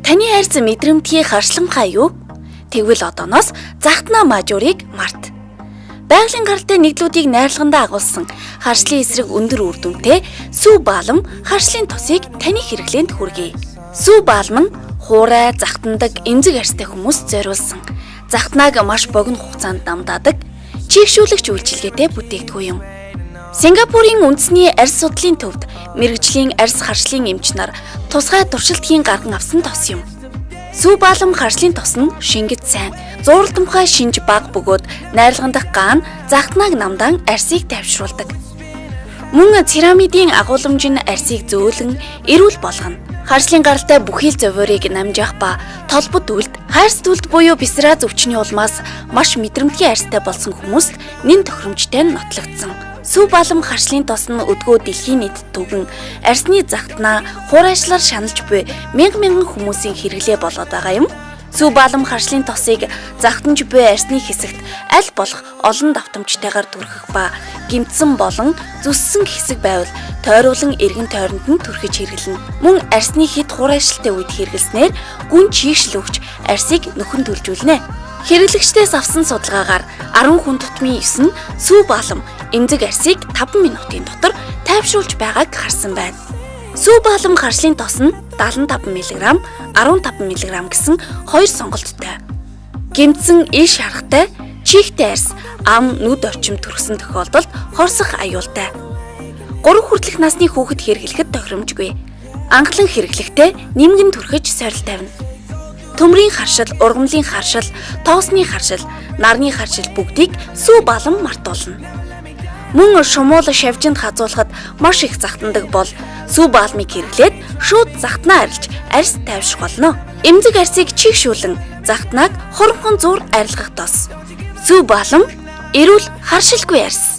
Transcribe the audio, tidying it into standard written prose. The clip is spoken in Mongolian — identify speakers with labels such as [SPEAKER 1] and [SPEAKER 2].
[SPEAKER 1] Таны арьс мэдрэмтгий харшламхаа юу? Тэгвэл одооноос захтнаа мажуурыг март. Байгалийн гаралтай нэгдлүүдийг найрлагандаа агуулсан харшлын эсрэг өндөр үр дүнтэй сүү баалам харшлын тосыг таны хэрэглээнд хүргэе. Сүү баалам нь хуурай, захтандаг, эмзэг арьстай хүмүүст зориулсан. Захтнааг маш богино хугацаанд дамдаадаг, чийгшүүлэгч үйлчилгээтэй бүтээгдэхүүн юм. Сингапурын үндэсний арьс судлалын төвд мэрэгжлийн арьс харшлын эмч нар тусгай туршилтын гарган авсан тос юм. Сүү баалам харшлын тос нь шингэт сайн, зууралтамхай шинж баг бөгөөд найрлаган дах гаан захтнааг намдаан арьсыг тайвшруулдаг. Мөн церамидын агуулмж нь арьсыг зөөлөн эрүүл болгоно. Харшлын гаралтай бүхий л зовоорыг намжаах ба толбод үлд, хайрс дүлд буюу бисраа зөвчний улмаас маш мэдрэмтгий арьстай болсон хүмүүст нэн тохиромжтой нотлогдсон. Сүү баалам харшлын тос нь өдгөө дэлхийн нийт түгэн арьсны захтнаа хуурайшлаар шаналж буй мянган хүмүүсийн хэрэглээ болоод байгаа юм. Сүү баалам харшлын тосыг захтанж буй арьсны хэсэгт аль болох олон давтамжтайгаар түрхэх ба гимтсэн болон зүссэн хэсэг байвал тойруулан эргэн тойронд нь түрхэж хэрэглэнэ. Мөн арьсны хит хуурайшилтай үед хэрэглэснээр гүн чийгшил өгч арьсыг нөхөн төлжүүлнэ. Хэрэглэгчдээс авсан судалгаагаар 10 хүн тутмын 9 нь сүү баалам эмзэг арьсыг 5 минутын дотор тайвшруулж байгааг харсан байна. Сүү баалам харшлын тос нь 75 мг, 15 мг гэсэн хоёр сонголттой. Гэмтсэн иш харахтай, чихтэй арьс, ам нүд орчим төрсөн тохиолдолд хорсох аюултай. 3 хүртэлх насны хүүхэд хэрэглэхэд тохиромжгүй. Анхлан хэрэглэхдээ нэмгэн түрхэж сорил тавина. Төмрийн харшил, ургамлын харшил, тоосны харшил, нарны харшил бүгдийг сүү баалам мартуулна. Мөн шумуул шавжинд хазуулахад маш их захтандаг бол сүү баалмыг хэрэглээд шууд захтнаа арилж арьс тайвшрах болно. Эмзэг арьсыг чийгшүүлэн захтнааг хоромхон зуур арилгах тос. Сүү баалам эрүүл харшилгүй арьс.